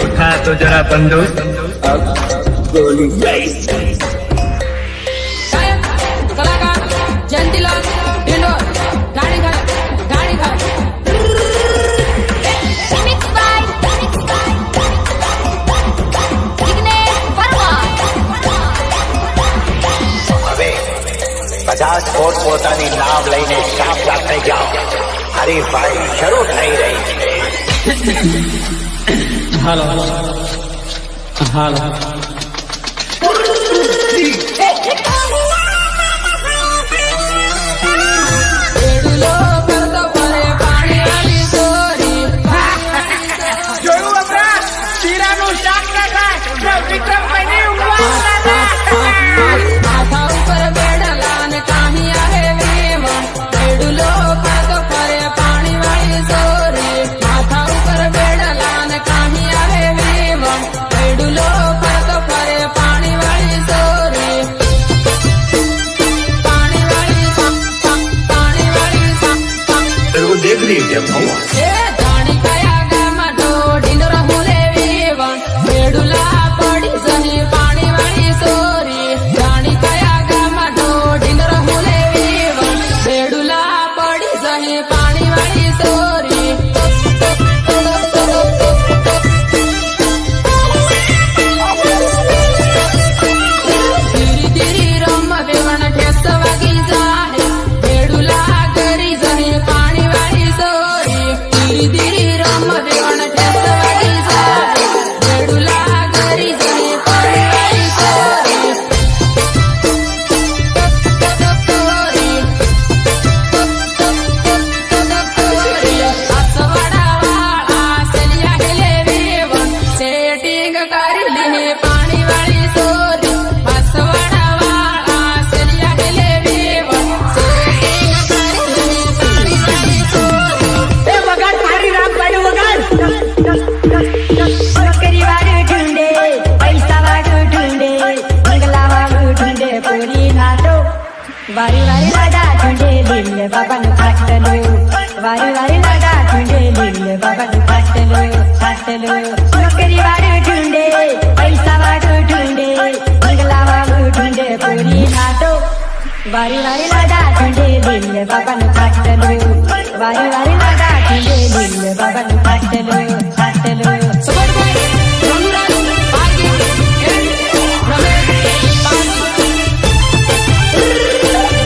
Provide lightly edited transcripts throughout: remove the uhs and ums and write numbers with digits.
उठा तो जरा बंदूक, अब गोली गई। कलाकार जयंतीलाल ढिंडोर गाड़ी खा Remix by Vignesh Verma. હવે 50 પોતપોતાની નામ લઈને શામલા થઈ જાઓ. હરીફાઈ શરૂ થઈ રહી છે. હાલો હાલો એડુલો કરતો પરે પાણી વાળી ચોરી જોયું અપરાધ શીરાનું શાક ના ખાય વિક્રમભાઈની માથા ઉપર બેડલા ને કાહી આવે વીમા એડુલો કરતો પરે પાણી વાળી ચોરી માથા ઉપર બેડલા ને કાહી આવે વીમા એડુલો કરતો પરે પાણી વાળી ચોરી પાણી વાળી तेरे को देख रही है क्या? એ જાણી કયા ગામમાં ઢોઢીનો રહુલે વીવા બેડુલા પડી જહી પાણી વાળી સોરી જાણી કયા ગામમાં ઢોઢીનો રહુલે વીવા બેડુલા પડી જહી પાણી વાળી સોરી ધીરી ધીરી રમ વેવણ ઠેસ વાગી જાહે બેડુલા કરી જહી પાણી વાળી સોરી ધીરી ધીરી રમ વેવણ ઠેસ વાગી જાહે બેડુલા કરી જહી પાણી વાળી સોરી આસવાડા વાળા સેલિયા હેલે વેવણ સેટિંગ કરી લે પાણી વાળી સોરી આસવાડા વાળા સેલિયા હેલે વેવણ સેટિંગ કરી લે પાણી વાળી સોરી એ વગાડ મારી રામ પાડું વગાડ નોકરી વાળું ઢૂંઢે પૈસા વાળું ઢૂંઢે બંગલા વાળું ઢૂંઢે પૂરી નાટો વારી વારી લાડા ઢૂંઢે દિલ બાબાનું ખાટલું વારી વારી લાડા ઢૂંઢે દિલ બાબાનું ખાટલું નોકરી વાળું ઢૂંઢે પૈસા વાળું ઢૂંઢે બંગલા વાળું ઢૂંઢે પૂરી નાટો વારી વારી લાડા ઢૂંઢે દિલ બાબાનું ખાટલું વારી વારી લાડા ઢૂંઢે દિલ બાબાનું ખાટલું સબરભાઈ રઘુરાજ ભાગ્ય એન્ડ રમેશ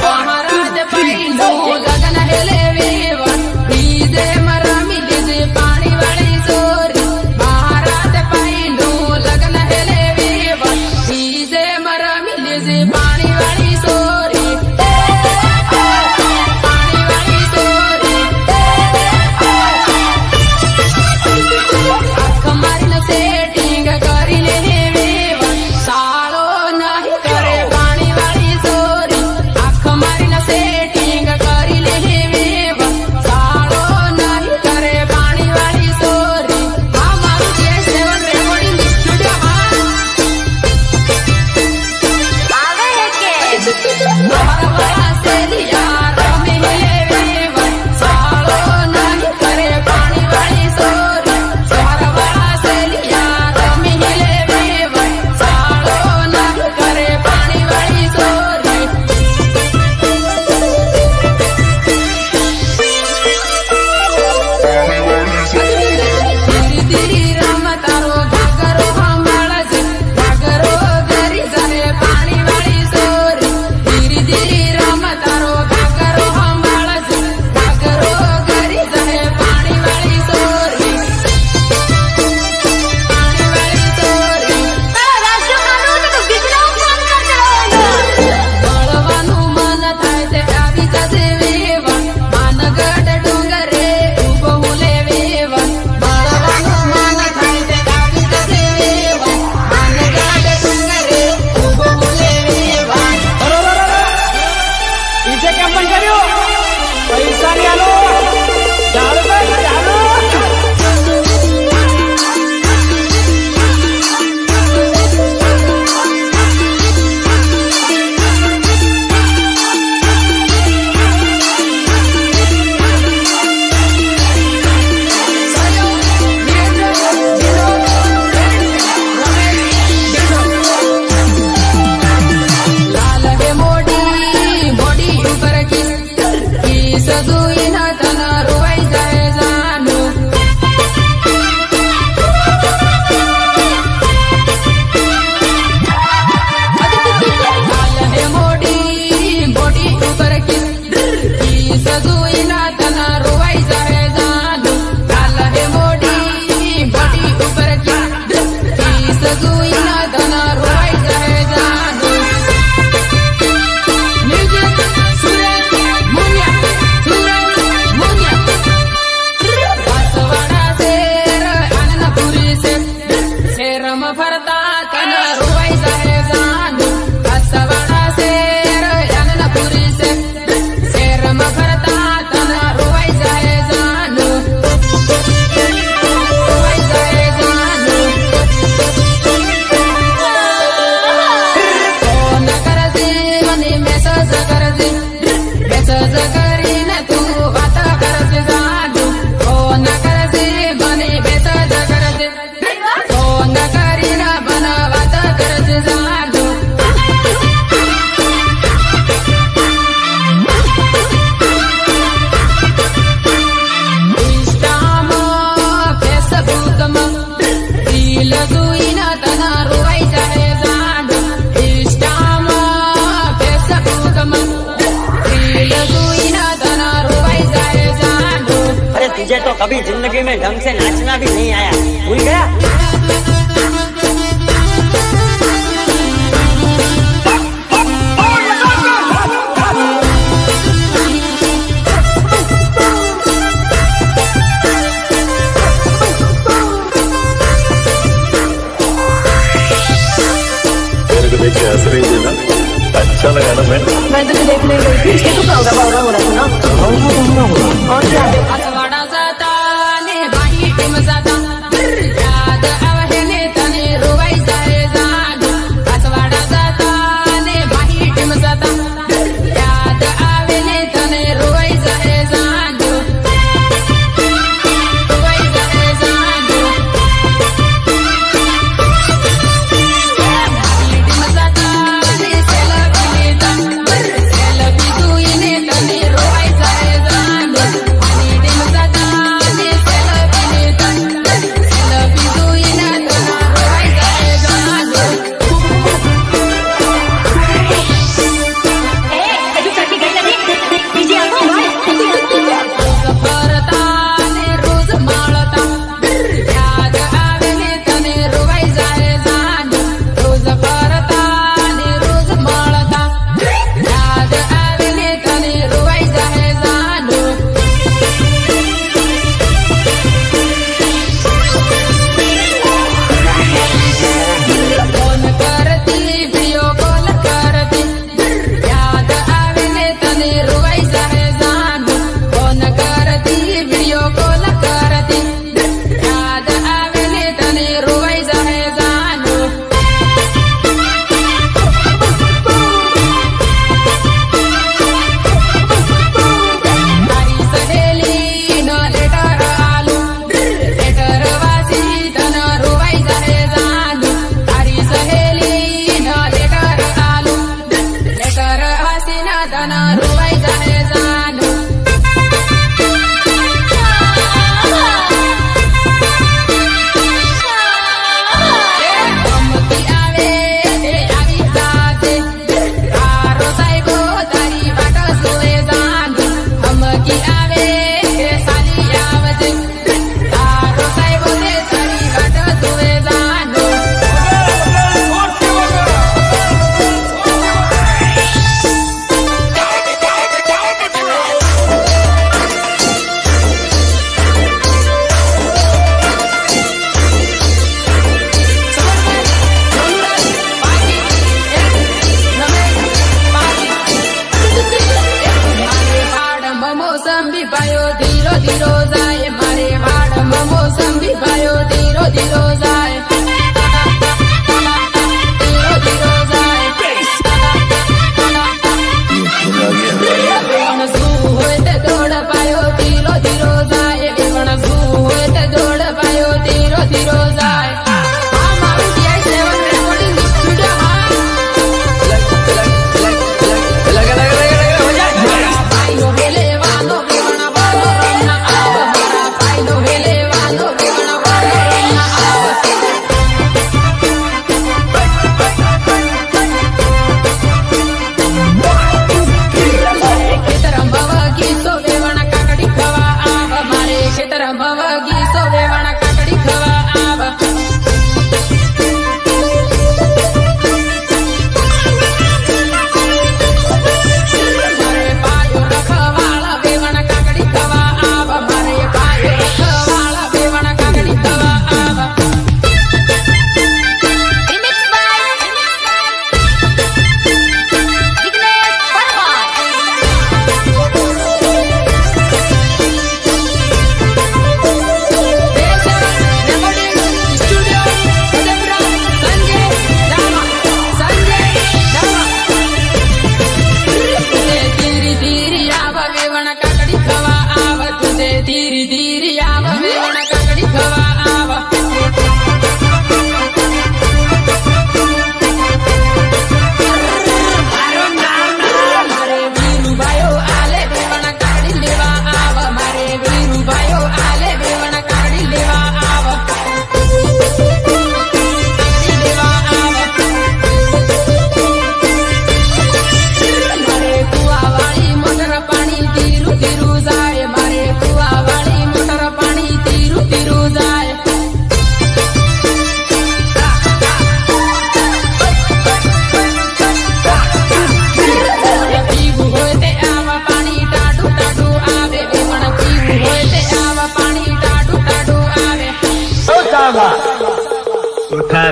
મહારાજ પહેલું લગન હેલે વેવણ ડીજે મરમી લીજે પાણી વાળી સોરી મહારાજ પહેલું લગન હેલે વેવણ ડીજે મરમી લીજે પાણી વાળી સોરી પાણી વાળી સોરી આંખ મારી સજુઈને તન રોવાઈ જાય જાનું કાલ હે મોડી મોડી ઉપર કી સજુઈને તન રોવાઈ જાય જાનું કાલ હે મોડી મોડી ઉપર કી સજુઈને તન રોવાઈ જાય જાનું મ્યુઝિક સુરત મુનિયા વાસવાડા શેર આનંદપુરી શેરમાં ફરતા તન રોવાઈ જાય જાનું વાસવાડા શેર આનંદપુરી શેરમાં ફરતા તન રોવાઈ જાય જાનું રોવાઈ જાય જાનું ફોન કરજે મને મેસેજ કરજે મેસેજ કરીને તું વાત કરજે જાનું ફોન કરજે મને મેસેજ કરજે ફોન કરીને મને વાત કરજે જાનું ઇન્સ્ટામાં ફેસબુકમાં રીલ જોઈને તન રોવાઈ જાય જાનું ઇન્સ્ટામાં ફેસબુકમાં રીલ જોઈને તન રોવાઈ જાય જાનું अरे तुझे तो कभी जिंदगी में ढंग से नाचना भी नहीं आया, भूल गया? मेरे को देख के हंस रही थी ना, अच्छा लगा ना मैं વાસવાડા જતા ને બાઈ ટીમ જતા યાદ આવે ને તને રોવાઈ જાય જાનું વાસવાડા જતા ને બાઈ ટીમ જતા યાદ આવે ને તને રોવાઈ જાય જાનું રોવાઈ જાય જાનું બાઈ ટીમ જતા ને સેલ્ફી જોઈને તને રોવાઈ જાય જાનું બાઈ ટીમ જતા ને સેલ્ફી જોઈને તને રોવાઈ જાય જાનું રોજ ફરતા ને રોજ માળતા યાદ આવે ને તને રોવાઈ જાય જાનું રોજ ફરતા ને રોજ માળતા યાદ આવે ને તને રોવાઈ જાય જાનું ફોન કરતી વિડિયો કોલ કરતી યાદ આવે ને તને રોવાઈ જાય જાનું ફોન કરતી વિડિયો કોલ કરતી યાદ આવે ને તને રોવાઈ જાય જાનું તારી સહેલીનો લેટર આલું લેટર વાંચી તને રોવાઈ જાય જાનું તારી સહેલીનો લેટર આલું લેટર વાંચીને તને રોવાઈ જાય જાનું ગમતી આવે તે આવી જાતે તારો સાહેબો તારી વાટ જોવે જાનું ધમકી આવે તે સાલી આવજે તારો સાહેબો તે તારી વાટ જોવે જાનું મારે વાડમાં મોસંબી ભાયો ધીરો ધીરો જાય મારે વાડમાં મોસંબી ભાયો ધીરો ધીરો જાય ધીરો ધીરો જાય એવણ શું હોય તે દોડ પાયો ધીરો ધીરો જાય એવણ શું હોય તે દોડ પાયો ધીરો ધીરો જાય આ મારું DI7 રેકોર્ડિંગ સ્ટુડિયો ભાઈઓ લેવાનો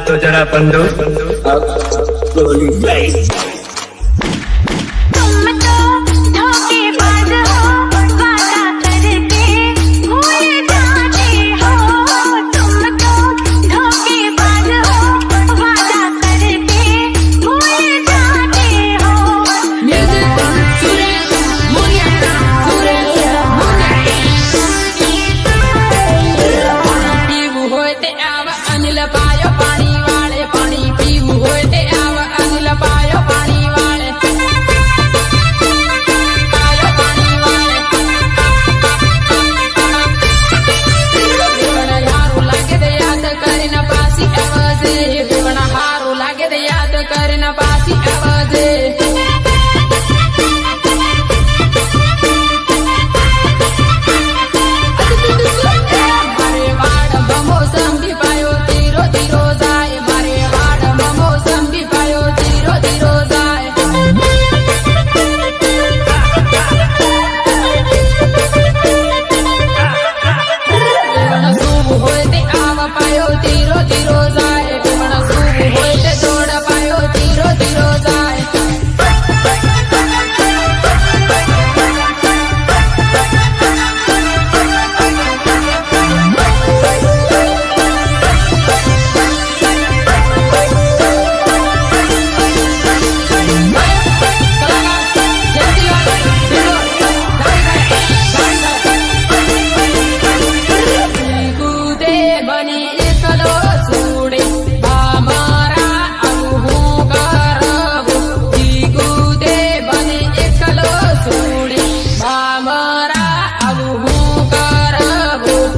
तो जरा बंदो अब गोली गई तुम तो धोखेबाज हो वादा करके भूल जाते हो तुम तो धोखेबाज हो वादा करके भूल जाते हो म्यूजिक सुरेश मुनिया सुरेश मुनिया पीવું હોય તે આવ અનિલ પાયો પાણી વાળે પાણી પીવું હોય તે આવ અનિલ પાયો પાણી વાળે પાયો પાણી વાળે બેવણા હારું લાગે તે યાદ કરીને પાછી આવજે બેવણા હારું લાગે તે યાદ કરીને પાછી આવજે મારે વાડમાં મોસંબી પાયો ધીરો ધીરો જાય મારે વાડમાં મોસંબી પાયો ધીરો ધીરો જાય બેવણા સૂવું હોય તે આવ પાયો ધીરો ધીરો જાય બેવણા સૂવું હોય તે દોડ પાયો ધીરો ધીરો જાય કૂદે બની એકલો છોડે મારા આવું હું કરવું કૂદે બની એકલો છોડે મારા આવું હું કરવું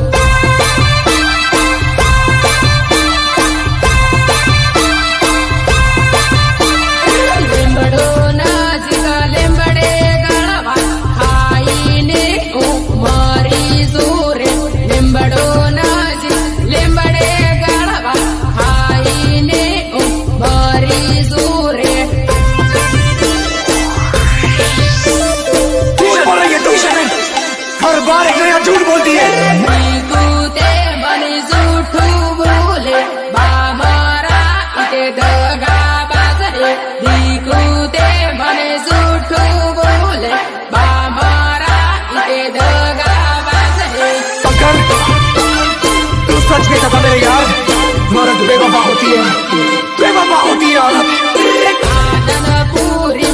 લીંબડો નજીક લીંબડે ગળવા ખાઈને હું મરી જુરે લીંબડો નજીક લીંબડે ગળવા ખાઈને હું મરી જુરે हर बार एक नया झूठ बोलती है કૂદે બની જૂઠું બોલે બામરા ઇતે દગા બાજરે કૂદે બને જૂઠું બોલે બામરા ઇતે દગા બાજરે पकड़ तू सच में था मेरे यार मर्द बेवफा होती है औरत આનંદપુરી